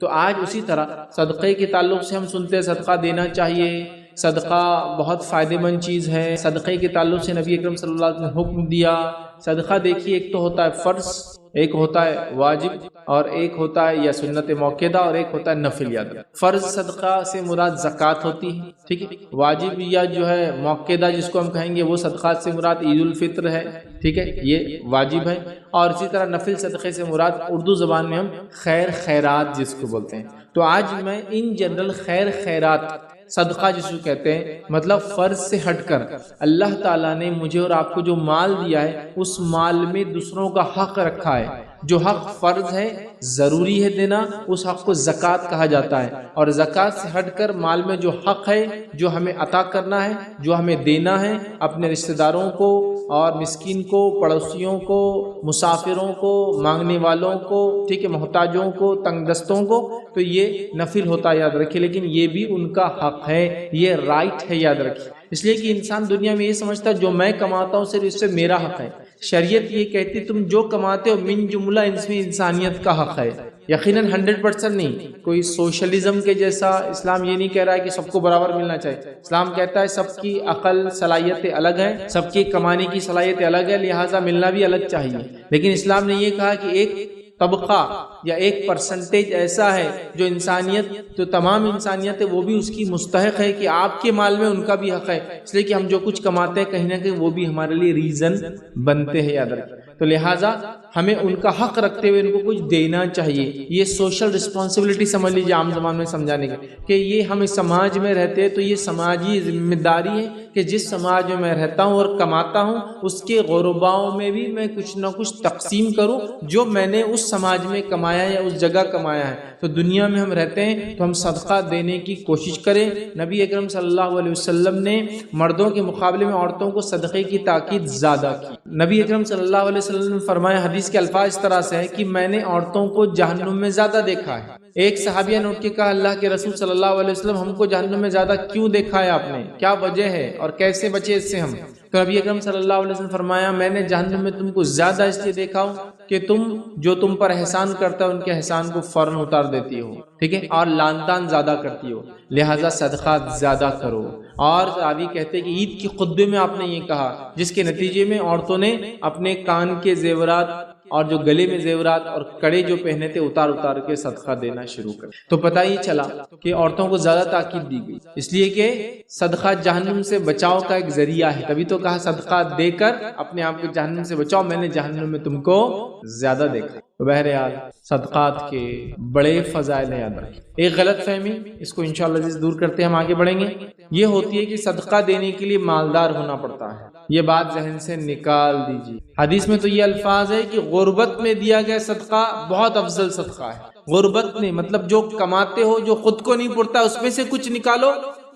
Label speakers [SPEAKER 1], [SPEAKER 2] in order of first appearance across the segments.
[SPEAKER 1] تو آج اسی طرح صدقے کے تعلق سے ہم سنتے ہیں صدقہ دینا چاہیے، صدقہ بہت فائدہ مند چیز ہے، صدقے کے تعلق سے نبی اکرم صلی اللہ علیہ وسلم نے حکم دیا۔ صدقہ دیکھیے ایک تو ہوتا ہے فرض، ایک ہوتا ہے واجب، اور ایک ہوتا ہے یا سنت موقدہ، اور ایک ہوتا ہے نفل یاد۔ فرض صدقہ سے مراد زکوٰۃ ہوتی ہے، ٹھیک ہے۔ واجب یا جو ہے موقدہ جس کو ہم کہیں گے وہ صدقات سے مراد عید الفطر ہے، ٹھیک ہے، یہ واجب ہے۔ اور اسی طرح نفل صدقے سے مراد اردو زبان میں ہم خیر خیرات جس کو بولتے ہیں۔ تو آج میں ان جنرل خیر خیرات صدقہ جس کو کہتے ہیں، مطلب فرض سے ہٹ کر اللہ تعالیٰ نے مجھے اور آپ کو جو مال دیا ہے اس مال میں دوسروں کا حق رکھا ہے۔ جو حق فرض ہے، ضروری ہے دینا، اس حق کو زکوٰۃ کہا جاتا ہے۔ اور زکوٰۃ سے ہٹ کر مال میں جو حق ہے، جو ہمیں عطا کرنا ہے، جو ہمیں دینا ہے اپنے رشتہ داروں کو اور مسکین کو، پڑوسیوں کو، مسافروں کو، مانگنے والوں کو، ٹھیک ہے، محتاجوں کو، تنگ دستوں کو، تو یہ نفل ہوتا ہے، یاد رکھیے، لیکن یہ بھی ان کا حق ہے، یہ رائٹ ہے، یاد رکھیے۔ اس لیے کہ انسان دنیا میں یہ سمجھتا ہے جو میں کماتا ہوں صرف اس سے میرا حق ہے۔ شریعت یہ کہتی تم جو کماتے ہو من جملہ اس میں انسانیت کا حق ہے، یقیناً 100% نہیں۔ کوئی سوشلزم کے جیسا اسلام یہ نہیں کہہ رہا ہے کہ سب کو برابر ملنا چاہیے۔ اسلام کہتا ہے سب کی عقل صلاحیتیں الگ ہیں، سب کی کمانے کی صلاحیتیں الگ ہے، لہٰذا ملنا بھی الگ چاہیے۔ لیکن اسلام نے یہ کہا کہ ایک طبقہ یا ایک پرسنٹیج ایسا ہے جو انسانیت، جو تمام انسانیت ہے، وہ بھی اس کی مستحق ہے کہ آپ کے مال میں ان کا بھی حق ہے، اس لیے کہ ہم جو کچھ کماتے ہیں کہیں نہ کہیں وہ بھی ہمارے لیے ریزن بنتے ہیں، یاد رکھیں۔ تو لہٰذا ہمیں ان کا حق رکھتے ہوئے ان کو کچھ دینا چاہیے۔ یہ سوشل رسپانسبلٹی سمجھ لیجیے عام زبان میں سمجھانے کے، کہ یہ ہم سماج میں رہتے ہیں تو یہ سماجی ذمہ داری ہے کہ جس سماج میں رہتا ہوں اور کماتا ہوں اس کے غرباؤں میں بھی میں کچھ نہ کچھ تقسیم کروں جو میں نے اس سماج میں کمایا یا اس جگہ کمایا ہے۔ تو دنیا میں ہم رہتے ہیں تو ہم صدقہ دینے کی کوشش کریں۔ نبی اکرم صلی اللہ علیہ وسلم نے مردوں کے مقابلے میں عورتوں کو صدقے کی تاکید زیادہ کی۔ نبی اکرم صلی اللہ علیہ وسلم نے فرمایا، حدیث کے الفاظ اس طرح سے ہے کہ میں نے عورتوں کو جہنم میں زیادہ دیکھا ہے۔ ایک صحابیہ نے اٹھ کے کہا، اللہ کے رسول صلی اللہ علیہ وسلم ہم کو جہنم میں زیادہ کیوں دیکھا ہے آپ نے؟ کیا وجہ ہے اور کیسے بچے اس سے ہم؟ تو نبی اکرم صلی اللہ علیہ وسلم فرمایا، میں نے جہنم میں تم کو زیادہ اس لیے دیکھا ہوں کہ تم جو تم پر احسان کرتا ہے ان کے احسان کو فوراً اتار دیتی ہو، ٹھیک ہے، اور لان تان زیادہ کرتی ہو، لہٰذا صدقات زیادہ کرو۔ اور صحابی کہتے کہ عید کی خطبے میں آپ نے یہ کہا، جس کے نتیجے میں عورتوں نے اپنے کان کے زیورات اور جو گلے میں زیورات اور کڑے جو پہنے تھے اتار اتار کے صدقہ دینا شروع کر۔ تو پتہ ہی چلا کہ عورتوں کو زیادہ تاکید دی گئی، اس لیے کہ صدقہ جہنم سے بچاؤ کا ایک ذریعہ ہے، تبھی تو کہا صدقہ دے کر اپنے آپ کو جہنم سے بچاؤ، میں نے جہنم میں تم کو زیادہ دیکھا۔ تو بہرحال صدقات کے بڑے فضائل ہیں، یاد رکھیں۔ ایک غلط فہمی، اس کو انشاءاللہ عزیز دور کرتے ہم آگے بڑھیں گے، یہ ہوتی ہے کہ صدقہ دینے کے لیے مالدار ہونا پڑتا ہے۔ یہ بات ذہن سے نکال دیجیے۔ حدیث میں تو یہ الفاظ ہے کہ غربت میں دیا گیا صدقہ بہت افضل صدقہ ہے۔ غربت میں مطلب جو کماتے ہو، جو خود کو نہیں پڑتا، اس میں سے کچھ نکالو،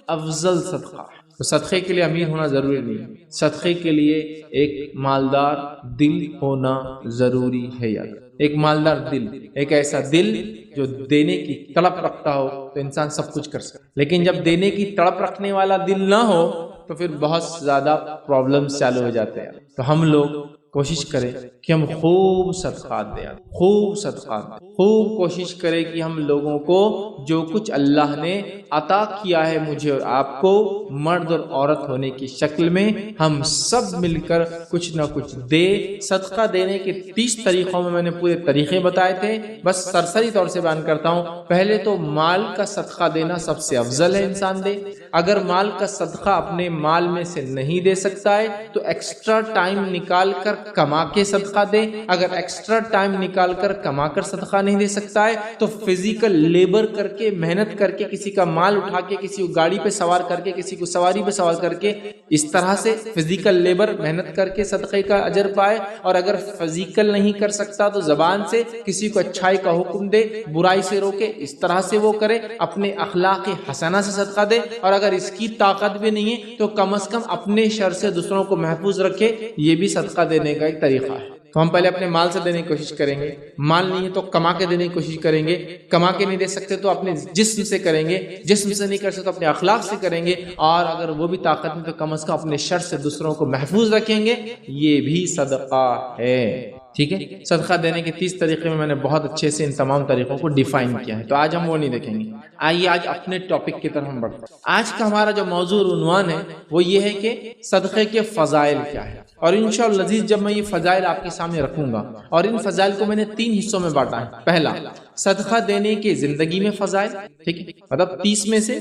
[SPEAKER 1] افضل صدقہ ہے۔ تو صدقے کے لیے امیر ہونا ضروری نہیں، صدقے کے لیے ایک مالدار دل ہونا ضروری ہے۔ یاد، ایک مالدار دل، ایک ایسا دل جو دینے کی تڑپ رکھتا ہو تو انسان سب کچھ کر سکتا ہے، لیکن جب دینے کی تڑپ رکھنے والا دل نہ ہو تو پھر بہت زیادہ پرابلمز چالو ہو جاتے ہیں۔ تو ہم لوگ کوشش کریں کہ ہم خوب صدقات دیں، خوب صدقات دیں، خوب کوشش کریں کہ ہم لوگوں کو جو کچھ اللہ نے عطا کیا ہے مجھے اور آپ کو، مرد اور عورت ہونے کی شکل میں، ہم سب مل کر کچھ نہ کچھ دے۔ صدقہ دینے کے 30 طریقوں میں نے پورے طریقے بتائے تھے، بس سرسری طور سے بیان کرتا ہوں۔ پہلے تو مال کا صدقہ دینا سب سے افضل ہے، انسان دے۔ اگر مال کا صدقہ اپنے مال میں سے نہیں دے سکتا ہے تو ایکسٹرا ٹائم نکال کر کما کے صدقہ دے۔ اگر ایکسٹرا ٹائم نکال کر کما کر صدقہ نہیں دے سکتا ہے تو فزیکل لیبر کر کے، محنت کر کے، کسی کا مال اٹھا کے، کسی کو گاڑی پہ سوار کر کے، کسی کو سواری پہ سوار کر کے، اس طرح سے فزیکل لیبر محنت کر کے صدقے کا اجر پائے۔ اور اگر فزیکل نہیں کر سکتا تو زبان سے کسی کو اچھائی کا حکم دے، برائی سے روکے، اس طرح سے وہ کرے، اپنے اخلاق حسنہ سے صدقہ دے۔ اور اگر اس کی طاقت بھی نہیں ہے تو کم از کم اپنے شر سے دوسروں کو محفوظ رکھے، یہ بھی صدقہ دینے کا ایک طریقہ ہے۔ تو ہم پہلے اپنے مال سے دینے کی کوشش کریں گے، مال نہیں ہے تو کما کے دینے کی کوشش کریں گے، کما کے نہیں دے سکتے تو اپنے جسم سے کریں گے، جسم سے نہیں کر سکتے تو اپنے اخلاق سے کریں گے، اور اگر وہ بھی طاقت نہیں تو کم از کم اپنے شر سے دوسروں کو محفوظ رکھیں گے، یہ بھی صدقہ ہے۔ ٹھیک ہے، صدقہ دینے کے 30 طریقے میں نے بہت اچھے سے ان تمام طریقوں کو ڈیفائن کیا ہے، تو آج ہم وہ نہیں دیکھیں گے۔ آئیے آج اپنے ٹاپک کی طرف ہم بڑھتے ہیں۔ آج کا ہمارا جو موضوع عنوان ہے وہ یہ ہے کہ صدقے کے فضائل کیا ہے، اور انشاءاللہ عزیز جب میں یہ فضائل آپ کے سامنے رکھوں گا، اور ان فضائل کو میں نے 3 حصوں میں بانٹا ہے۔ پہلا، صدقہ دینے کے زندگی میں فضائل، ٹھیک ہے، مطلب 30 میں سے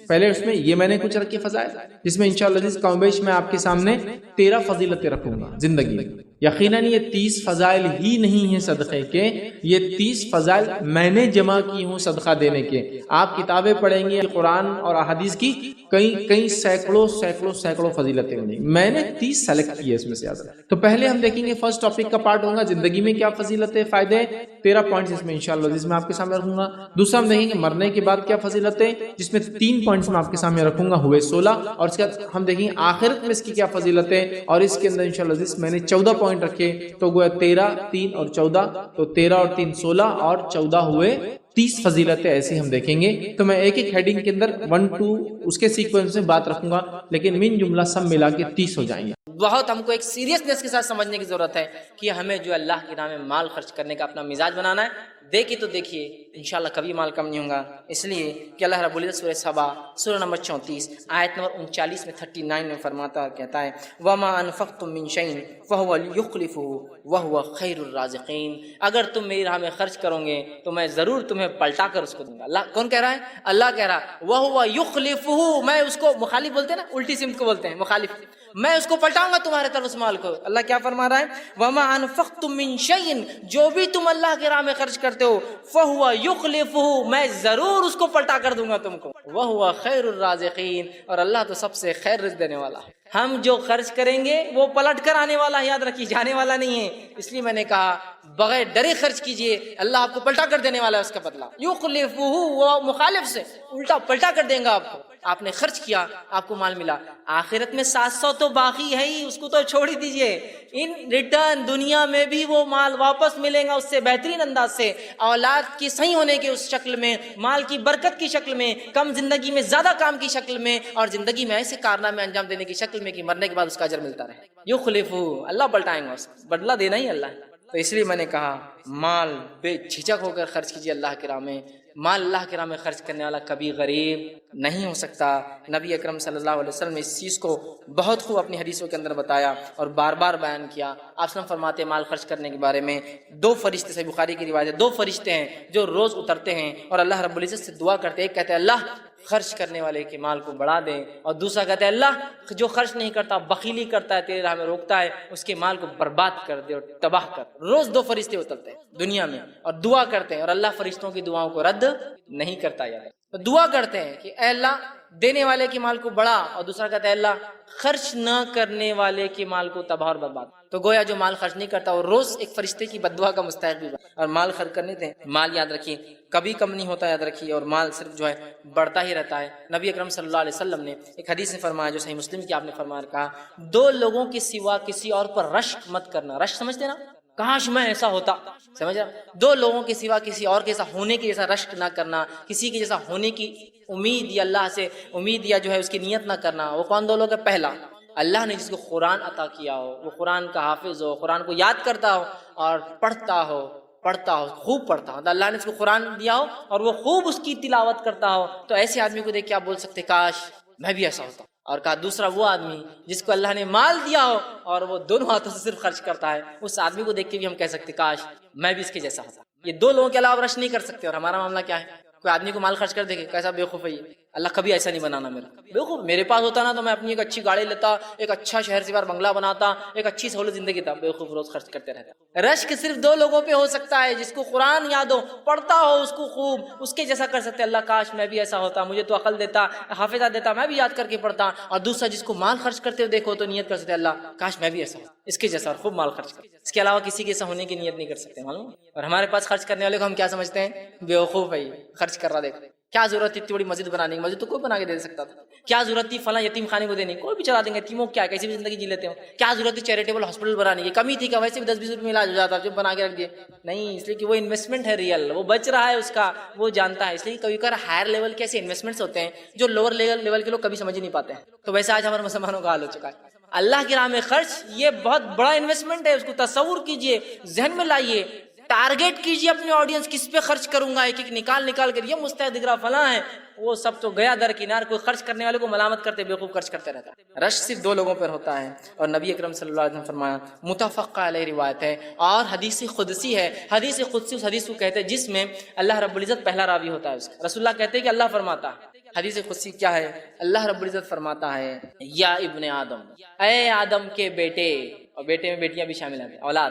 [SPEAKER 1] پہلے اس میں یہ میں نے کچھ رکھی فضائل، جس میں انشاءاللہ عزیز کم بیش میں آپ کے سامنے 13 فضیلتیں رکھوں گا زندگی میں۔ یقیناً یہ 30 فضائل ہی نہیں ہیں صدقے کے، یہ 30 فضائل میں نے جمع کی ہوں صدقہ دینے کے۔ آپ کتابیں پڑھیں گے قرآن اور احادیث کی، کئی سینکڑوں فضیلتیں ہوں گی، میں نے 30 سلیکٹ کی ہے اس میں سے زیادہ۔ تو پہلے ہم دیکھیں گے فرسٹ ٹاپک کا پارٹ ہوگا زندگی میں کیا فضیلتیں فائدے، 13 پوائنٹس اس میں انشاءاللہ عزیز میں آپ کے سامنے رکھوں گا۔ دوسرا ہم دیکھیں گے مرنے کے بعد کیا فضیلتیں، جس میں 3 پوائنٹس میں آپ کے سامنے رکھوں گا، ہوئے 16، اور اس کے بعد ہم دیکھیں گے آخرت میں اس کی کیا فضیلتیں، اور اس کے اندر انشاءاللہ عزیز میں نے 14 پوائنٹ رکھے، تو گویا 13، 3 اور 14، تو 13 اور 3 16 اور 14 ہوئے 30 فضیلتیں ایسی ہم دیکھیں گے۔ تو میں ایک ہیڈنگ کے اندر 1 2 اس کے سیکوینس میں بات رکھوں گا، لیکن من جملہ سب ملا کے 30 ہو جائیں گے۔
[SPEAKER 2] بہت ہم کو ایک سیریسنس کے ساتھ سمجھنے کی ضرورت ہے کہ ہمیں جو اللہ کے نام میں مال خرچ کرنے کا اپنا مزاج بنانا ہے۔ دیکھیے تو دیکھیے انشاءاللہ کبھی مال کم نہیں ہوگا، اس لیے کہ اللہ رب العزت سورہ سبا سورہ نمبر 34 آیت نمبر 39 میں 39 میں فرماتا کہتا ہے وَمَا أَنفَقْتُم مِّن شَيْءٍ فَهُوَ يُخْلِفُهُ وَهُوَ خَيْرُ الرَّازِقِينَ۔ اگر تم میری راہ میں خرچ کرو گے تو میں ضرور تمہیں پلٹا کر اس کو دوں گا۔ اللہ کون کہہ رہا ہے؟ اللہ کہہ رہا ہے وَهُوَ يُخْلِفُهُ، میں اس کو مخالف بولتے ہیں نا، الٹی سمت کو بولتے ہیں مخالف، میں اس کو پلٹاؤں گا تمہارے طرف اس مال کو۔ اللہ کیا فرما رہا ہے وَمَا أَنفَقْتُم مِّن شَيْءٍ، جو بھی تم اللہ کی راہ میں خرچ کرتے ہو فَهُوَ يُخْلِفُهُ، میں ضرور اس کو پلٹا کر دوں گا تم کو۔ وَهُوَ خَيْرُ الرَّازِقِينَ، اور اللہ تو سب سے خیر رزق دینے والا ہے۔ ہم جو خرچ کریں گے وہ پلٹ کر آنے والا ہے، یاد رکھیے جانے والا نہیں ہے۔ اس لیے میں نے کہا بغیر ڈرے خرچ کیجئے، اللہ آپ کو پلٹا کر دینے والا ہے اس کا بدلہ۔ يُخْلِفُهُ، وہ مخالف سے الٹا پلٹا کر دیں گا آپ کو۔ آپ نے خرچ کیا، آپ کو مال ملا، آخرت میں 700 تو باقی ہے ہی، اس کو تو چھوڑ ہی دیجئے، ان ریٹرن دنیا میں بھی وہ مال واپس ملے گا اس سے بہترین انداز سے، اولاد کی صحیح ہونے کے اس شکل میں، مال کی برکت کی شکل میں، کم زندگی میں زیادہ کام کی شکل میں، اور زندگی میں ایسے کارنامے انجام دینے کی شکل میں کہ مرنے کے بعد اس کا اجر ملتا رہے۔ یخلفہ، اللہ پلٹائیں گا، اس بدلہ دینا ہی اللہ ہے۔ تو اس لیے میں نے کہا مال بے جھجک ہو کر خرچ کیجیے اللہ کی راہ میں۔ مال اللہ کی راہ میں خرچ کرنے والا کبھی غریب نہیں ہو سکتا۔ نبی اکرم صلی اللہ علیہ وسلم نے اس چیز کو بہت خوب اپنی حدیثوں کے اندر بتایا اور بار بار بیان کیا۔ آپ وسلم فرماتے ہیں مال خرچ کرنے کے بارے میں، 2 فرشتے، صحیح بخاری کی روایت ہے، 2 فرشتے ہیں جو روز اترتے ہیں اور اللہ رب العزت سے دعا کرتے ہیں۔ ایک کہتے ہیں اللہ خرچ کرنے والے کے مال کو بڑھا دیں، اور دوسرا کہتا ہے اللہ جو خرچ نہیں کرتا، بخیلی کرتا ہے، تیرے راہ میں روکتا ہے، اس کے مال کو برباد کر دے اور تباہ کر۔ روز 2 فرشتے اترتے ہیں دنیا میں اور دعا کرتے ہیں، اور اللہ فرشتوں کی دعاؤں کو رد نہیں کرتا۔ یار تو دعا کرتے ہیں کہ اے اللہ دینے والے کے مال کو بڑھا، اور دوسرا کہتا ہے اللہ خرچ نہ کرنے والے کے مال کو تباہ اور برباد۔ تو گویا جو مال خرچ نہیں کرتا وہ روز ایک فرشتے کی بد دعا کا مستحق بھی بنا۔ اور مال خرچ کرنے دیں، مال یاد رکھیے کبھی کم نہیں ہوتا، یاد رکھیے، اور مال صرف جو ہے بڑھتا ہی رہتا ہے۔ نبی اکرم صلی اللہ علیہ وسلم نے ایک حدیث میں فرمایا جو صحیح مسلم کی آپ نے فرمایا، کہا 2 لوگوں کے سوا کسی اور پر رشک مت کرنا۔ رشک سمجھتے نا، کاش میں ایسا ہوتا، سمجھ رہا؟ 2 لوگوں کے سوا کسی اور کے جیسا ہونے کے جیسا رشک نہ کرنا، کسی کے جیسا ہونے کی امید یا اللہ سے امید یا جو ہے اس کی نیت نہ کرنا۔ وہ کون 2 لوگ ہیں؟ پہلا، اللہ نے جس کو قرآن عطا کیا ہو، وہ قرآن کا حافظ ہو، قرآن کو یاد کرتا ہو اور پڑھتا ہو خوب پڑھتا ہو۔ اللہ نے اس کو قرآن دیا ہو اور وہ خوب اس کی تلاوت کرتا ہو، تو ایسے آدمی کو دیکھ کے آپ بول سکتے کاش میں بھی ایسا ہوتا۔ اور کہا دوسرا وہ آدمی جس کو اللہ نے مال دیا ہو اور وہ دونوں ہاتھوں سے صرف خرچ کرتا ہے، اس آدمی کو دیکھ کے بھی ہم کہہ سکتے کاش میں بھی اس کے جیسا ہوتا۔ یہ 2 لوگوں کے علاوہ رش نہیں کر سکتے۔ اور ہمارا معاملہ کیا ہے؟ کوئی آدمی کو مال خرچ کر دے گا، کیسا بیوقوف ہے یہ، اللہ کبھی ایسا نہیں بنانا میرا بیوقوف۔ میرے پاس ہوتا نا تو میں اپنی ایک اچھی گاڑی لیتا، ایک اچھا شہر سے باہر بنگلہ بناتا، ایک اچھی سہولت زندگی تھا۔ بیوقوف روز خرچ کرتے رہتا۔ رشک صرف 2 لوگوں پہ ہو سکتا ہے، جس کو قرآن یاد ہو، پڑھتا ہو اس کو خوب، اس کے جیسا کر سکتے اللہ کاش میں بھی ایسا ہوتا، مجھے تو عقل دیتا، حافظہ دیتا، میں بھی یاد کر کے پڑھتا۔ اور دوسرا جس کو مال خرچ کرتے ہو دیکھو تو نیت کر سکتے اللہ کاش میں بھی ایسا ہوتا، اس کے جیسا، اور خوب مال خرچ کر۔ اس کے علاوہ کسی کے جیسا ہونے کی نیت نہیں کر سکتے، معلوم؟ اور ہمارے پاس خرچ کرنے والے کو ہم کیا سمجھتے ہیں؟ بیوقوف ہے، خرچ کر رہا دیکھ، کیا ضرورت تھی اتنی بڑی مسجد بنانے کی؟ مسجد تو کوئی بنا کے دے سکتا تھا۔ کیا ضرورت تھی فلاں یتیم خانے کو دینے کی؟ کوئی بھی چلا دیں گے، یتیموں کیا کیسی بھی زندگی جی لیتے ہو۔ کیا ضرورت تھی چیریٹیبل ہاسپٹل بنانے کی؟ کمی تھی کہ ویسے بھی 10-20 روپے میں علاج ہو جاتا، جو بنا کے رکھ دیے؟ نہیں، اس لیے کہ وہ انویسٹمنٹ ہے ریئل، وہ بچ رہا ہے اس کا، وہ جانتا ہے۔ اس لیے کبھی کبھار ہائر لیول کے ایسے انویسٹمنٹس ہوتے ہیں جو لوور لیول کے لوگ کبھی سمجھ ہی نہیں پاتے ہیں۔ تو ویسے آج ہمارے مسلمانوں کا حال ہو چکا ہے۔ اللہ کی راہ میں خرچ یہ بہت بڑا انویسٹمنٹ ہے، اس کو تصور کیجئے، ذہن میں لائیے، ٹارگیٹ کیجئے اپنے آڈینس کس پہ خرچ کروں گا، ایک ایک نکال کر یہ مستعد اقرا فلاں ہے، وہ سب تو گیا درکنار، کوئی خرچ کرنے والے کو ملامت کرتے بیوقوف خرچ کرتے رہتا ہے۔ رش صرف 2 لوگوں پر ہوتا ہے، اور نبی اکرم صلی اللہ علیہ وسلم نے فرمایا، متفق علیہ روایت ہے اور حدیث قدسی ہے، حدیث قدسی اس حدیث کو کہتے ہیں جس میں اللہ رب العزت پہلا راوی ہوتا ہے اس کا، رسول اللہ کہتے ہیں کہ اللہ فرماتا ہے، حدیث قدسی کیا ہے؟ اللہ رب العزت فرماتا ہے، یا ابن آدم، اے آدم کے بیٹے، اور بیٹے میں بیٹیاں بھی شامل ہیں، اولاد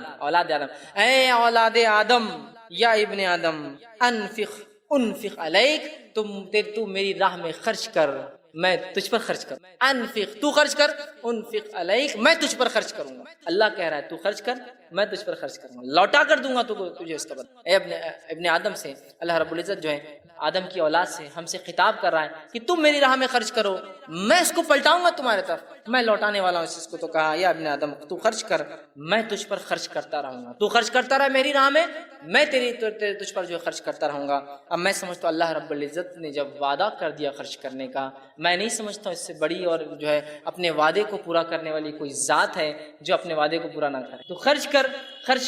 [SPEAKER 2] آدم، اے اولاد آدم، یا ابن آدم، انفق علیک، تو میری راہ میں خرچ کر، میں تجھ پر خرچ کروں، انفق تو خرچ کر، انفق علیک میں تجھ پر خرچ کروں گا۔ اللہ کہہ رہا ہے تو خرچ کر، میں تجھ پر خرچ کروں گا، لوٹا کر دوں گا تجھے اس کا بدلہ۔ اے ابن آدم سے اللہ رب العزت جو ہے آدم کی اولاد سے ہم سے خطاب کر رہا ہے کہ تم میری راہ میں خرچ کرو، میں اس کو پلٹاؤں گا تمہارے طرف، میں لوٹانے والا ہوں اس کو۔ تو کہا یا ابن آدم تو خرچ کر، میں تجھ پر خرچ کرتا رہوں گا، تو خرچ کرتا رہا میری راہ میں تجھ پر جو خرچ کرتا رہوں گا۔ اب میں سمجھتا ہوں اللہ رب العزت نے جب وعدہ کر دیا خرچ کرنے کا، میں نہیں سمجھتا ہوں اس سے بڑی اور جو ہے اپنے وعدے کو پورا کرنے والی کوئی ذات ہے جو اپنے وعدے کو پورا نہ کرے۔ تو خرچ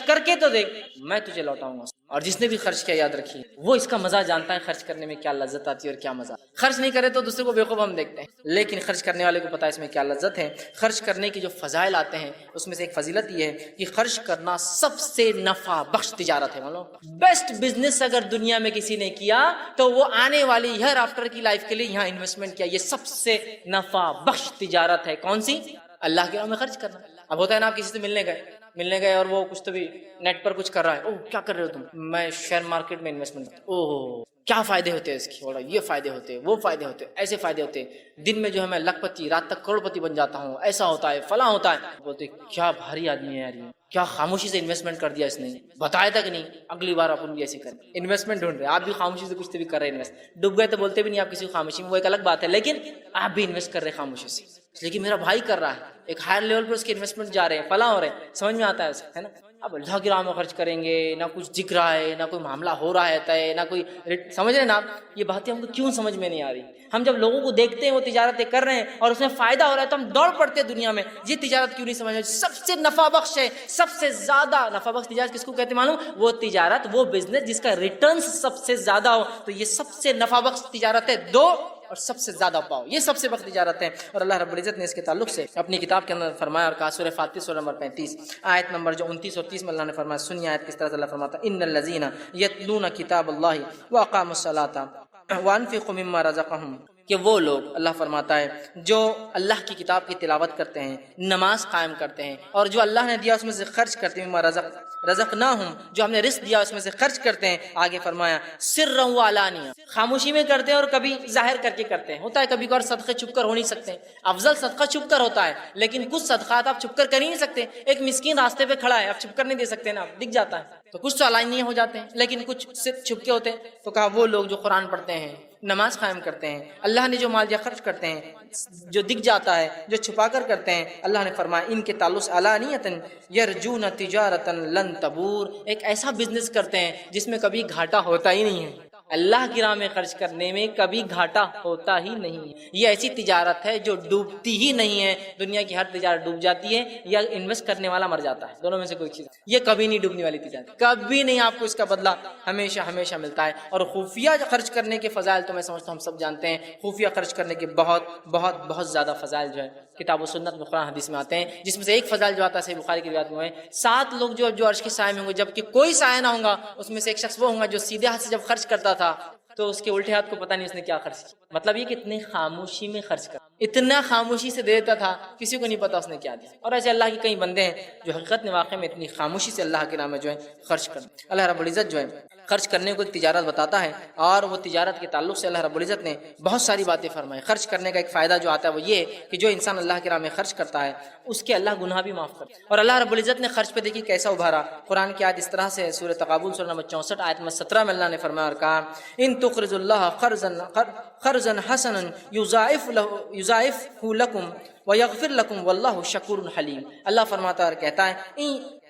[SPEAKER 2] کر کے تو دیکھ، میں تجھے لوٹاؤں گا۔ اور جس نے بھی خرچ کیا یاد رکھیے وہ اس کا مزہ جانتا ہے، خرچ کرنے میں کیا لذت آتی ہے اور کیا مزہ۔ خرچ نہیں کرے تو دوسرے کو بیوقوف ہم دیکھتے ہیں، لیکن خرچ کرنے والے کو پتہ ہے اس میں کیا لذت ہے۔ خرچ کرنے کی جو فضائل آتے ہیں اس میں سے ایک فضیلت یہ ہے کہ خرچ کرنا سب سے نفع بخش تجارت ہے۔ مانو بیسٹ بزنس اگر دنیا میں کسی نے کیا تو وہ آنے والی ہر آفٹر کی لائف کے لیے یہاں انویسٹمنٹ کیا، یہ سب سے نفع بخش تجارت ہے۔ کون سی؟ اللہ کے راہ میں خرچ کرنا۔ اب ہوتا ہے نا آپ کسی سے ملنے گئے اور وہ کچھ تو بھی نیٹ پر کچھ کر رہا ہے، اوہ کیا کر رہے ہو تم؟ میں شیئر مارکیٹ میں انویسٹمنٹ کرتا ہوں۔ اوہ کیا فائدے ہوتے ہیں اس کی، بولا یہ فائدے ہوتے ہیں، وہ فائدے ہوتے ہیں، ایسے فائدے ہوتے ہیں، دن میں جو ہے میں لاکھ پتی، رات تک کروڑ پتی بن جاتا ہوں، ایسا ہوتا ہے، فلاں ہوتا ہے۔ بولتے کیا بھاری آدمی ہے یار، یہ کیا خاموشی سے انویسٹمنٹ کر دیا اس نے، بتایا تک نہیں۔ اگلی بار اپن بھی ایسے کریں، انویسٹمنٹ ڈھونڈ رہے ہیں، آپ بھی خاموشی سے کچھ تو بھی کر رہے ہیں انویسٹ، ڈوب گئے تو بولتے بھی نہیں آپ کسی کو خاموشی میں، وہ ایک الگ بات ہے، لیکن آپ بھی انویسٹ کر رہے ہیں خاموشی سے، اس لیے کہ میرا بھائی کر رہا ہے، ایک ہائر لیول پر اس کے انویسٹمنٹ جا رہے ہیں، فلاں ہو رہے ہیں، سمجھ میں آتا ہے اس ہے نا۔ اب اللہ کی راہ میں خرچ کریں گے، نہ کچھ دکھ رہا ہے، نہ کوئی معاملہ ہو رہا ہے، نہ کوئی سمجھ رہے ہیں نا آپ، یہ باتیں ہم کو کیوں سمجھ میں نہیں آ رہی؟ ہم جب لوگوں کو دیکھتے ہیں وہ تجارتیں کر رہے ہیں اور اس میں فائدہ ہو رہا ہے تو ہم دوڑ پڑتے ہیں دنیا میں، یہ تجارت کیوں نہیں سمجھ رہے؟ سب سے نفع بخش ہے، سب سے زیادہ نفع بخش تجارت کس کو کہتے ہیں معلوم؟ وہ تجارت، وہ بزنس جس کا ریٹرنز سب سے زیادہ ہو، تو یہ سب سے نفع بخش تجارت ہے، دو اور سب سے زیادہ پاؤ، یہ سب سے بخش تجارت ہے۔ اور اللہ رب العزت نے اس کے تعلق سے اپنی کتاب کے اندر فرمایا اور کہا، سورہ فاتر سورہ نمبر 35 آیت نمبر جو 29 اور 30 میں اللہ نے فرمایا، سنیے آیت کس طرح سے اللہ فرماتا ہے، ان الذین یتلون کتاب اللہ واقاموا الصلاۃ وانفقوا مما رزقهم، کہ وہ لوگ اللہ فرماتا ہے جو اللہ کی کتاب کی تلاوت کرتے ہیں، نماز قائم کرتے ہیں، اور جو اللہ نے دیا اس میں سے خرچ کرتے ہیں، مما رزقناہم، جو ہم نے رزق دیا اس میں سے خرچ کرتے ہیں۔ آگے فرمایا سرا و علانیہ، خاموشی میں کرتے ہیں اور کبھی ظاہر کر کے کرتے ہیں۔ ہوتا ہے کبھی کبھار صدقے چھپ کر ہو نہیں سکتے، افضل صدقہ چھپ کر ہوتا ہے، لیکن کچھ صدقات آپ چھپ کر ہی نہیں سکتے۔ ایک مسکین راستے پہ کھڑا ہے، آپ چھپ کر نہیں دے سکتے نا، دکھ جاتا ہے، تو کچھ تو علانیہ ہو جاتے ہیں، لیکن کچھ صرف چھپ کے ہوتے ہیں۔ تو کہا وہ لوگ جو قرآن پڑھتے ہیں، نماز قائم کرتے ہیں، اللہ نے جو مال دیا خرچ کرتے ہیں، جو دکھ جاتا ہے، جو چھپا کر کرتے ہیں، اللہ نے فرمایا ان کے تعلق سے علانیتن یرجون تجارتا لن تبور، ایک ایسا بزنس کرتے ہیں جس میں کبھی گھاٹا ہوتا ہی نہیں ہے۔ اللہ کی راہ میں خرچ کرنے میں کبھی گھاٹا ہوتا ہی نہیں ہے، یہ ایسی تجارت ہے جو ڈوبتی ہی نہیں ہے۔ دنیا کی ہر تجارت ڈوب جاتی ہے یا انویسٹ کرنے والا مر جاتا ہے، دونوں میں سے کوئی چیز، یہ کبھی نہیں ڈوبنے والی تجارت، کبھی نہیں، آپ کو اس کا بدلہ ہمیشہ ہمیشہ ملتا ہے۔ اور خفیہ خرچ کرنے کے فضائل تو میں سمجھتا ہوں ہم سب جانتے ہیں، خفیہ خرچ کرنے کے بہت بہت بہت زیادہ فضائل جو ہے کتاب و سنت میں، قرآن حدیث میں آتے ہیں، جس میں سے ایک فضائل جو آتا ہے صحیح بخاری کی روایت میں ہے، 7 لوگ جو عرش کے سائے میں ہوں گے جبکہ کوئی سایہ نہ ہوگا، اس میں سے ایک شخص وہ ہوگا جو سیدھے ہاتھ سے جب خرچ کرتا تھا تو اس کے الٹے ہاتھ کو پتہ نہیں اس نے کیا خرچ کیا، مطلب یہ کہ اتنی خاموشی میں خرچ کر، اتنا خاموشی سے دیتا تھا کسی کو نہیں پتا اس نے کیا دیا۔ اور ایسے اللہ کے کئی بندے ہیں جو حقیقت میں واقع میں اتنی خاموشی سے اللہ کے نام میں جو ہے خرچ کر، اللہ رب العزت جو ہے خرچ کرنے کو ایک تجارت بتاتا ہے، اور وہ تجارت کے تعلق سے اللہ رب العزت نے بہت ساری باتیں فرمائی۔ خرچ کرنے کا ایک فائدہ جو آتا ہے وہ یہ کہ جو انسان اللہ کے راہ میں خرچ کرتا ہے اس کے اللہ گناہ بھی معاف کرتا ہے۔ اور اللہ رب العزت نے خرچ پہ دیکھی کیسا ابھارا، قرآن کی آیت اس طرح سے سورہ تغابن سورہ نمبر 64 آیت نمبر 17 میں اللہ نے فرمایا اور کہا، ان تقرض اللہ قرضا حسنا یضاعفہ لکم ویغفر لکم واللہ شکور حلیم۔ اللہ فرماتا ہے اور کہتا ہے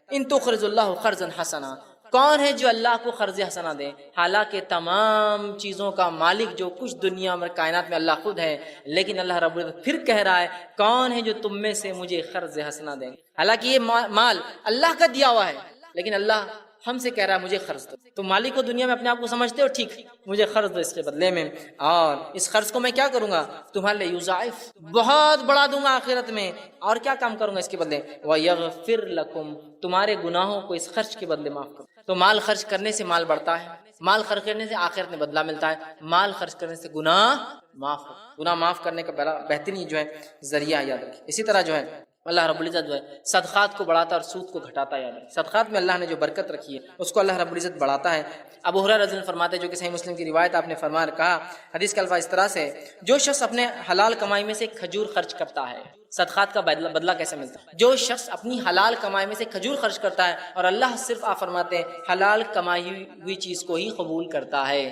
[SPEAKER 2] ان تقرض اللہ قرضا حسنا، کون ہے جو اللہ کو قرض حسنہ دے؟ حالانکہ تمام چیزوں کا مالک جو کچھ دنیا میں کائنات میں اللہ خود ہے، لیکن اللہ رب العزت پھر کہہ رہا ہے کون ہے جو تم میں سے مجھے قرض حسنہ دیں؟ حالانکہ یہ مال اللہ کا دیا ہوا ہے، لیکن اللہ ہم سے کہہ رہا ہے مجھے قرض دو۔ تو مالک کو دنیا میں اپنے آپ کو سمجھتے ہو، ٹھیک مجھے قرض دو اس کے بدلے میں، اور اس قرض کو میں کیا کروں گا؟ تمہارے لیے یضاعف، بہت بڑا دوں گا آخرت میں، اور کیا کام کروں گا اس کے بدلے؟ وَيَغْفِرْ لَكُمْ، تمہارے گناہوں کو اس خرچ کے بدلے معاف کروں۔ تو مال خرچ کرنے سے مال بڑھتا ہے، مال خرچ کرنے سے آخرت میں بدلہ ملتا ہے، مال خرچ کرنے سے گناہ معاف ہو، گناہ معاف کرنے کا بہترین جو ہے ذریعہ یاد رکھیں۔ اسی طرح جو ہے اللہ رب العزت جو ہے صدقات کو بڑھاتا ہے اور سود کو گھٹاتا ہے، یاد رکھیں۔ صدقات میں اللہ نے جو برکت رکھی ہے اس کو اللہ رب العزت بڑھاتا ہے۔ ابو ہریرہ رضی اللہ عنہ فرماتے ہیں، جو کہ صحیح مسلم کی روایت، آپ نے فرمایا کہا، حدیث کا الفاظ اس طرح سے، جو شخص اپنے حلال کمائی میں سے کھجور خرچ کرتا ہے، صدقات کا بدلہ کیسے ملتا ہے؟ جو شخص اپنی حلال کمائی میں سے کھجور خرچ کرتا ہے، اور اللہ صرف آپ فرماتے ہیں حلال کمائی ہوئی چیز کو ہی قبول کرتا ہے۔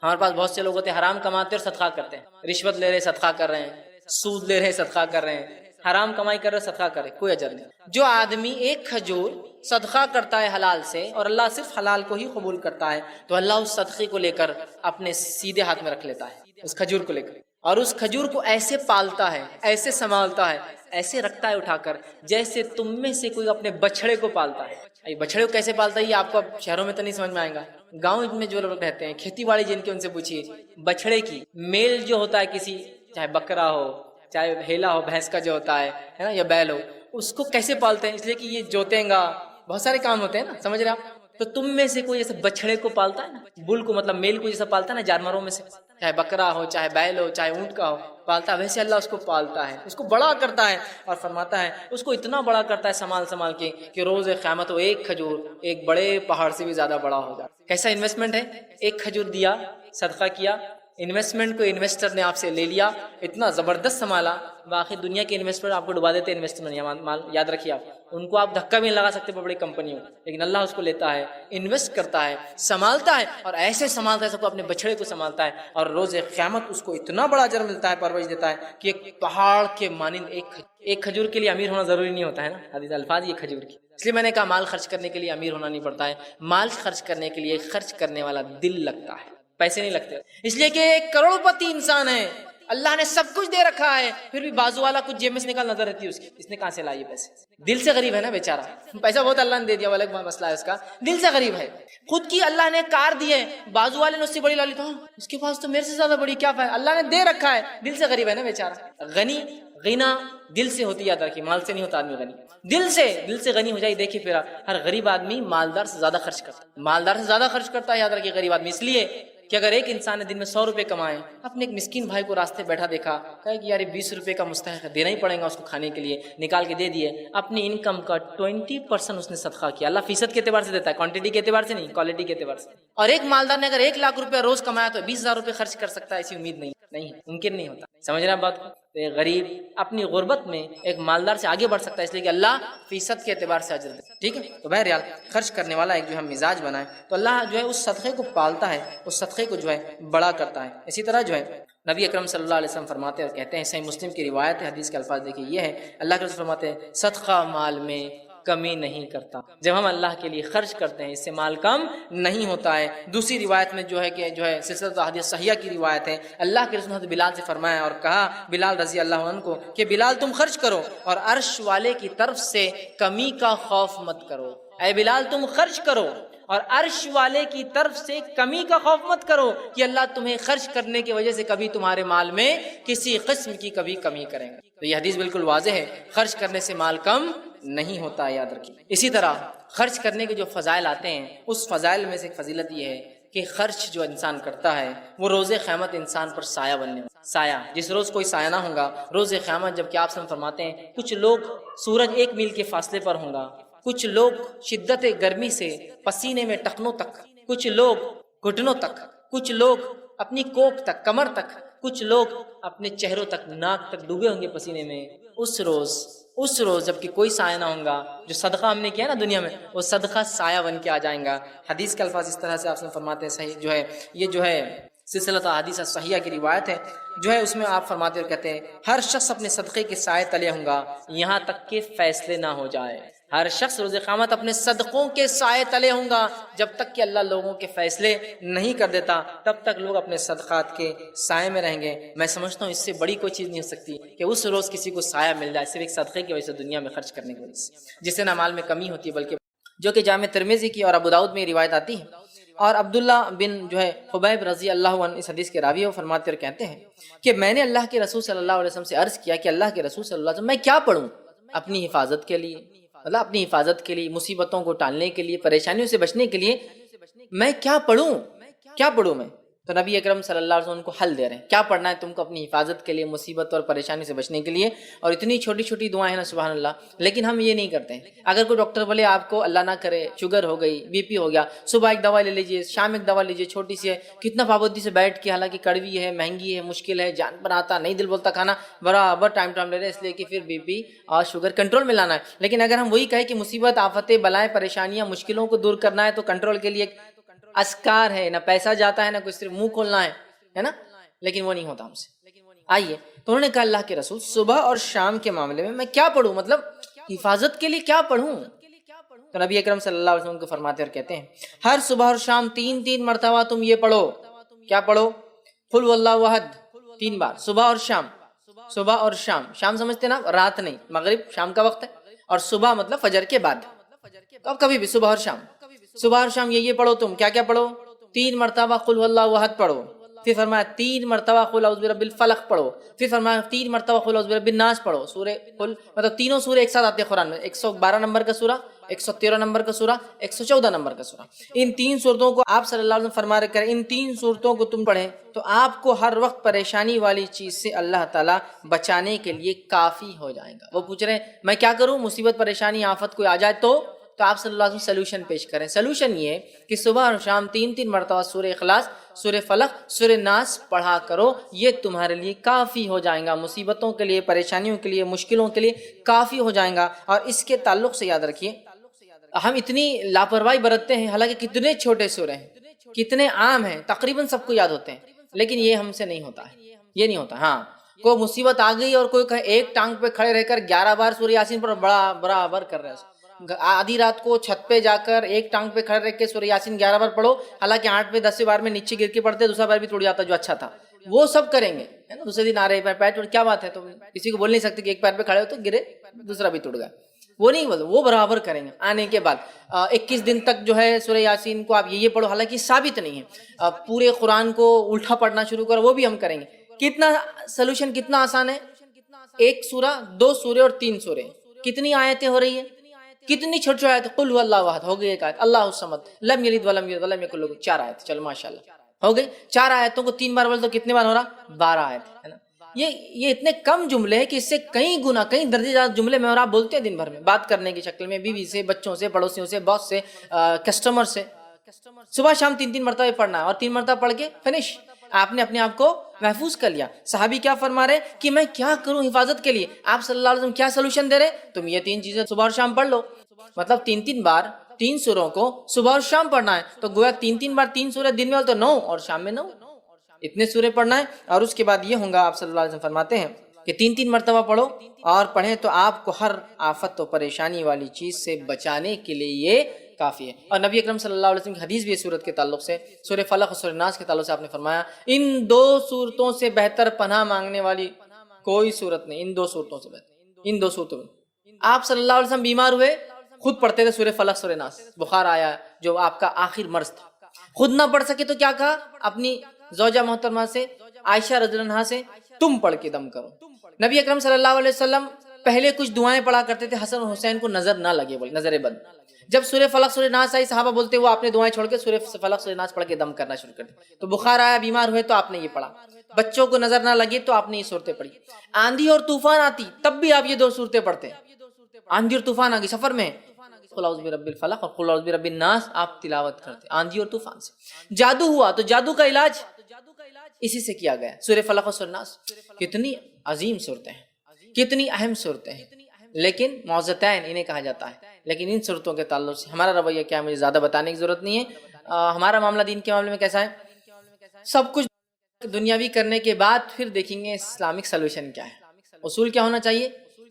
[SPEAKER 2] ہمارے پاس بہت سے لوگ ہوتے ہیں حرام کماتے اور صدقہ کرتے ہیں، رشوت لے رہے صدقہ کر رہے ہیں، سود لے رہے صدقہ کر رہے ہیں، حرام کمائی کر رہے صدقہ کرے، کوئی اجر نہیں۔ جو آدمی ایک کھجور صدقہ کرتا ہے حلال سے، اور اللہ صرف حلال کو ہی قبول کرتا ہے، تو اللہ اس صدقے کو لے کر اپنے سیدھے ہاتھ میں رکھ لیتا ہے، اس کھجور کو لے کر، اور اس کھجور کو ایسے پالتا ہے، ایسے سنبھالتا ہے، ایسے رکھتا ہے اٹھا کر، جیسے تم میں سے کوئی اپنے بچڑے کو پالتا ہے۔ یہ بچڑے کو کیسے پالتا ہے یہ آپ کو اب شہروں میں تو نہیں سمجھ میں آئے گا، گاؤں میں جو لوگ رہتے ہیں، کھیتی باڑی جن کے، ان سے پوچھیے، بچڑے کی میل جو ہوتا ہے کسی، چاہے بکرا ہو، چاہے ہیلا ہو، بھینس کا جو ہوتا ہے نا، یا بیل ہو، اس کو کیسے پالتے ہیں؟ اس لیے کہ یہ جوتیں گا، بہت سارے کام ہوتے ہیں نا، سمجھ رہے آپ؟ تو تم میں سے کوئی جیسے بچڑے کو پالتا ہے نا، بل کو مطلب میل کو جیسا پالتا ہے نا جانوروں میں سے، چاہے بکرا ہو، چاہے بیل ہو، چاہے اونٹ کا ہو، پالتا ہے، ویسے اللہ اس کو پالتا ہے، اس کو بڑا کرتا ہے، اور فرماتا ہے اس کو اتنا بڑا کرتا ہے سنبھال کے کہ روز قیامت وہ ایک کھجور ایک بڑے پہاڑ سے بھی زیادہ بڑا ہو جائے۔ کیسا انویسٹمنٹ ہے؟ ایک کھجور دیا، صدقہ کیا، انویسٹمنٹ کو انویسٹر نے آپ سے لے لیا، اتنا زبردست سنبھالا، باقی دنیا کے انویسٹر آپ کو ڈبا دیتے ہیں انویسٹمنٹ مال، یاد رکھیے آپ ان کو، آپ دھکا بھی نہیں لگا سکتے بڑی کمپنیوں، لیکن اللہ اس کو لیتا ہے، انویسٹ کرتا ہے، سنبھالتا ہے، اور ایسے سنبھالتا ہے سب کو، اپنے بچڑے کو سنبھالتا ہے، اور روز قیامت اس کو اتنا بڑا اجر ملتا ہے، پرورش دیتا ہے کہ ایک پہاڑ کے مانند ایک کھجور کے لیے امیر ہونا ضروری نہیں ہوتا ہے نا، حدیث الفاظ یہ کھجور کی، اس لیے میں نے کہا مال خرچ کرنے کے لیے امیر ہونا نہیں پڑتا ہے، مال خرچ کرنے کے لیے خرچ کرنے والا دل لگتا ہے، پیسے نہیں لگتے، اس لیے کہ ایک کروڑ پتی انسان ہے، اللہ نے سب کچھ دے رکھا ہے، پھر بھی بازو والا کچھ جیب میں سے نکال نظر رہتی ہے اس نے کہاں سے لائے پیسے؟ دل سے غریب ہے نا بیچارہ، پیسہ بہت اللہ نے دے دیا، الگ مسئلہ ہے اس کا، دل سے غریب ہے۔ خود کی اللہ نے کار دی ہے، بازو والے نے اس سے بڑی لا لی، تو اس کے پاس تو میرے سے زیادہ بڑی کیا ہے، اللہ نے دے رکھا ہے، دل سے غریب ہے نا بیچارہ۔ غنا دل سے ہوتی، یاد رکھیے، مال سے نہیں ہوتا آدمی غنی، دل سے غنی ہو جائے۔ دیکھیے پھر ہر غریب آدمی مالدار سے زیادہ خرچ کرتا ہے، مالدار سے زیادہ خرچ کرتا ہے، یاد رکھیے غریب آدمی، اس لیے کہ اگر ایک انسان نے دن میں 100 روپے کمائے، اپنے ایک مسکین بھائی کو راستے بیٹھا دیکھا، کہا کہ یار 20 روپے کا مستحق دینا ہی پڑے گا اس کو کھانے کے لیے، نکال کے دے دیے، اپنی انکم کا 20% اس نے صدقہ کیا۔ اللہ فیصد کے اعتبار سے دیتا ہے، کوانٹٹی کے اعتبار سے نہیں، کوالٹی کے اعتبار سے۔ اور ایک مالدار نے اگر 1 لاکھ روپے روز کمایا تو 20,000 روپے خرچ کر سکتا ہے، ایسی امید نہیں ممکن نہیں ہوتا، سمجھ رہے ہیں بات کو؟ ایک غریب اپنی غربت میں ایک مالدار سے آگے بڑھ سکتا ہے، اس لیے کہ اللہ فیصد کے اعتبار سے اجر دیتا ہے، ٹھیک ہے؟ تو بہرحال خرچ کرنے والا ایک جو ہم مزاج بنائیں تو اللہ جو ہے اس صدقے کو پالتا ہے، اس صدقے کو جو ہے بڑا کرتا ہے۔ اسی طرح جو ہے نبی اکرم صلی اللہ علیہ وسلم فرماتے اور کہتے ہیں، صحیح مسلم کی روایت ہے، حدیث کے الفاظ دیکھیے یہ ہے، اللہ کے رسول فرماتے ہیں صدقہ مال میں کمی نہیں کرتا، جب ہم اللہ کے لیے خرچ کرتے ہیں اس سے مال کم نہیں ہوتا ہے۔ دوسری روایت میں جو ہے سلسلۃ احادیث صحیحہ کی روایت ہے، اللہ کے رسول حضرت بلال سے فرمایا اور کہا بلال رضی اللہ عنہ کو کہ بلال تم خرچ کرو اور عرش والے کی طرف سے کمی کا خوف مت کرو، اے بلال تم خرچ کرو اور عرش والے کی طرف سے کمی کا خوف مت کرو کہ اللہ تمہیں خرچ کرنے کی وجہ سے کبھی تمہارے مال میں کسی قسم کی کبھی کمی کریں گے۔ تو یہ حدیث بالکل واضح ہے، خرچ کرنے سے مال کم نہیں ہوتا ہے، یاد رکھیے۔ اسی طرح خرچ کرنے کے جو فضائل آتے ہیں، اس فضائل میں سے ایک فضیلت یہ ہے کہ خرچ جو انسان کرتا ہے وہ روز قیامت انسان پر سایہ بننے والا، سایہ جس روز کوئی سایہ نہ ہوگا روز قیامت، جب کہ آپ سے فرماتے ہیں کچھ لوگ سورج 1 میل کے فاصلے پر ہوں گا، کچھ لوگ شدت گرمی سے پسینے میں ٹخنوں تک، کچھ لوگ گھٹنوں تک، کچھ لوگ اپنی کوکھ تک، کمر تک، کچھ لوگ اپنے چہروں تک، ناک تک ڈوبے ہوں گے پسینے میں۔ اس روز جب کہ کوئی سایہ نہ ہوگا، جو صدقہ ہم نے کیا نا دنیا میں، وہ صدقہ سایہ بن کے آ جائیں گا۔ حدیث کے الفاظ اس طرح سے آپ سے فرماتے ہیں، صحیح یہ جو ہے سلسلۃ احادیث صحیحہ کی روایت ہے، جو ہے اس میں آپ فرماتے اور کہتے ہیں ہر شخص اپنے صدقے کے سائے تلے ہوں گا یہاں تک کہ فیصلے نہ ہو جائے، ہر شخص روز قیامت اپنے صدقوں کے سائے تلے ہوں گا. جب تک کہ اللہ لوگوں کے فیصلے نہیں کر دیتا تب تک لوگ اپنے صدقات کے سائے میں رہیں گے. میں سمجھتا ہوں اس سے بڑی کوئی چیز نہیں ہو سکتی کہ اس روز کسی کو سایہ مل جائے صرف ایک صدقے کی وجہ سے، دنیا میں خرچ کرنے کی وجہ سے، جس سے نہ مال میں کمی ہوتی ہے بلکہ، جو کہ جامع ترمذی کی اور ابو داؤد میں روایت آتی ہے. اور عبداللہ بن خبیب رضی اللہ عنہ اس حدیث کے راوی ہیں، وہ فرماتے اور کہتے ہیں کہ میں نے اللہ کے رسول صلی اللہ علیہ وسلم سے عرض کیا کہ اللہ کے رسول صلی اللہ علیہ وسلم میں کیا پڑھوں اپنی حفاظت کے لیے، مطلب اپنی حفاظت کے لیے، مصیبتوں کو ٹالنے کے لیے، پریشانیوں سے بچنے کے لیے میں کیا پڑھوں میں. تو نبی اکرم صلی اللہ علیہ وسلم ان کو حل دے رہے ہیں، کیا پڑھنا ہے تم کو اپنی حفاظت کے لیے، مصیبت اور پریشانی سے بچنے کے لیے. اور اتنی چھوٹی چھوٹی دعائیں ہیں نا سبحان اللہ، لیکن ہم یہ نہیں کرتے ہیں. اگر کوئی ڈاکٹر بولے آپ کو اللہ نہ کرے شوگر ہو گئی، بی پی ہو گیا، صبح ایک دوا لے لیجئے، شام ایک دوا لیجئے، چھوٹی سی ہے، کتنا پابندی سے بیٹھ کے، حالانکہ کڑوی ہے، مہنگی ہے، مشکل ہے، جان پر آتا نہیں، دل بولتا کھانا، برابر ٹائم لے رہے ہیں، اس لیے کہ پھر بی پی اور شوگر کنٹرول میں لانا ہے. لیکن اگر ہم وہی کہیں کہ مصیبت، آفتیں، بلائیں، پریشانیاں، مشکلوں کو دور کرنا ہے تو کنٹرول کے لیے اذکار ہے، نہ پیسہ جاتا ہے نہ کچھ، صرف منہ کھولنا ہے نا، لیکن وہ نہیں ہوتا ہم سے. آئیے تو انہوں نے کہا اللہ کے رسول صبح اور شام کے معاملے میں کیا پڑھوں، مطلب حفاظت کے لیے کیا پڑھوں. تو نبی اکرم صلی اللہ علیہ وسلم کو فرماتے اور کہتے ہیں ہر صبح اور شام 3 مرتبہ تم یہ پڑھو. کیا پڑھو؟ قل هو اللہ احد 3 بار صبح اور شام. صبح اور شام سمجھتے نا، رات نہیں، مغرب شام کا وقت ہے، اور صبح مطلب فجر کے بعد. تو اب کبھی بھی صبح اور شام یہ پڑھو. تم کیا پڑھو؟ 3 مرتبہ قل هو اللہ احد پڑھو، پھر فرمایا 3 مرتبہ قل اعوذ برب الفلق پڑھو، پھر فرمایا 3 مرتبہ قل اعوذ برب الناس پڑھو. سورہ قل مطلب تینوں سورے ایک ساتھ آتے ہیں قرآن میں، 112 نمبر کا سورہ، 113 نمبر کا سورہ، 114 نمبر کا سورہ. ان 3 صورتوں کو آپ صلی اللہ علیہ وسلم فرما رہے، ان 3 صورتوں کو تم پڑھیں تو آپ کو ہر وقت پریشانی والی چیز سے اللہ تعالیٰ بچانے کے لیے کافی ہو جائے گا. وہ پوچھ رہے ہیں میں کیا کروں، مصیبت، پریشانی، آفت کوئی آ جائے تو آپ صلی اللہ علیہ وسلم سلوشن پیش کریں. سلوشن یہ کہ صبح اور شام 3 مرتبہ سورہ اخلاص، سورہ فلق، سورہ ناس پڑھا کرو. یہ تمہارے لیے کافی ہو جائیں گا، مصیبتوں کے لیے، پریشانیوں کے لیے، مشکلوں کے لیے کافی ہو جائیں گا. اور اس کے تعلق سے یاد رکھیے، ہم اتنی لاپرواہی برتتے ہیں، حالانکہ کتنے چھوٹے سورے ہیں، کتنے عام ہیں، تقریباً سب کو یاد ہوتے ہیں، لیکن یہ ہم سے نہیں ہوتا ہے، یہ نہیں ہوتا. ہاں کوئی مصیبت آ گئی اور کوئی کہے ایک ٹانگ پہ کھڑے رہ کر 11 بار سورہ یاسین پر برابر کر رہے ہیں. آدھی رات کو چھت پہ جا کر ایک ٹانگ پہ کھڑے رہ کے سورہ یاسین 11 بار پڑھو، حالانکہ 8 پہ 10 بار میں نیچے گر کے پڑھتے، دوسرا بار بھی ٹوٹ جاتا جو اچھا تھا. وہ سب کریں گے دوسرے دن آ رہے پیر ٹوٹ، کیا بات ہے؟ تو کسی کو بول نہیں سکتے کہ ایک پیر پہ کھڑے ہو تو گرے دوسرا بھی ٹوٹ گیا. وہ نہیں بولتے، وہ برابر کریں گے. آنے کے بعد 21 دن تک جو ہے سورہ یاسین کو آپ یہ پڑھو، حالانکہ ثابت نہیں ہے. پورے قرآن کو الٹا پڑھنا شروع کرو، وہ بھی ہم کریں گے. کتنا سلوشن، کتنا آسان ہے. 1 سورہ، 2 سورے اور 3 سورے، کتنی آیتیں ہو رہی ہیں، کتنی چھوٹی چھوٹی آیتیں. قل هو اللہ احد ہو گئی ایک آیت، اللہ الصمد لم یلد ولم یولد ولم یکن له 4 آیت. چلو ماشاءاللہ ہو گئی. 4 آیتوں کو 3 بار بولے تو کتنے بار ہو رہا؟ 12 آیت ہے نا. یہ اتنے کم جملے ہیں کہ اس سے کئی گنا، کئی درجے زیادہ جملے میں اور آپ بولتے ہیں دن بھر میں، بات کرنے کی شکل میں، بیوی سے، بچوں سے، پڑوسیوں سے، باس سے، کسٹمر سے. صبح شام 3 مرتبہ پڑھنا ہے اور 3 مرتبہ پڑھ کے فنش. آپ نے اپنے آپ کو محفوظ کر لیا. صحابی کیا فرما رہے کہ میں کیا کروں حفاظت کے لیے؟ آپ صلی اللہ علیہ وسلم کیا سلوشن دے رہے؟ تم یہ 3 چیزیں صبح اور شام پڑھ لو. مطلب 3 بار 3 سوروں کو صبح اور شام پڑھنا ہے. تو گویا 3 بار 3 سورہ دن میں ہو تو 9 اور شام میں 9، اتنے سورے پڑھنا ہے. اور اس کے بعد یہ ہوں گا، آپ صلی اللہ علیہ وسلم فرماتے ہیں کہ 3 مرتبہ پڑھو اور پڑھیں تو آپ کو ہر آفت و پریشانی والی چیز سے بچانے کے لیے یہ کافی ہے. اور نبی اکرم صلی اللہ علیہ وسلم کی حدیث بھی اس صورت کے تعلق سے، سورہ فلق اور سورہ ناس کے تعلق سے آپ نے فرمایا ان 2 صورتوں سے بہتر پناہ مانگنے والی کوئی صورت نہیں. ان 2 صورتوں سے بہتر، ان 2 صورتوں میں. آپ صلی اللہ علیہ وسلم بیمار ہوئے، خود پڑھتے تھے سورہ فلق سورہ ناس. بخار آیا جو آپ کا آخر مرض تھا، خود نہ پڑھ سکے تو کیا کہا اپنی زوجہ محترمہ سے، عائشہ رضی اللہ عنہا سے، تم پڑھ کے دم کرو. نبی اکرم صلی اللہ علیہ وسلم پہلے کچھ دعائیں پڑھا کرتے تھے حسن اور حسین کو نظر نہ لگے، بولے نظر بد. جب سورہ فلق سورہ ناس آئی، صحابہ بولتے وہ آپ نے دعائیں چھوڑ کے سورہ فلق سورہ ناس پڑھ کے دم کرنا شروع کر دیا. تو بخار آیا، بیمار ہوئے تو آپ نے یہ پڑھا. بچوں کو نظر نہ لگے تو آپ نے یہ صورتیں پڑھی. آندھی اور طوفان آتی تب بھی آپ یہ 2 صورتیں پڑھتے. آندھی اور طوفان آ گئی سفر میں، قل اعوذ برب الفلق اور قل اعوذ برب الناس آپ تلاوت کرتے آندھی اور طوفان سے. جادو ہوا تو جادو کا علاج اسی سے کیا گیا، سورہ فلق اور سورہ ناس. کتنی عظیم صورتیں ہیں، کتنی اہم صورتیں ہیں، لیکن معوذتین انہیں کہا جاتا ہے. لیکن ان صورتوں کے تعلق سے ہمارا رویہ کیا ہے مجھے زیادہ بتانے کی ضرورت نہیں ہے. ہمارا معاملہ دین کے معاملے میں کیسا ہے؟ سب کچھ دنیاوی کرنے کے بعد پھر دیکھیں گے اسلامک سلوشن کیا ہے. اصول کیا ہونا چاہیے؟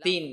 [SPEAKER 2] 3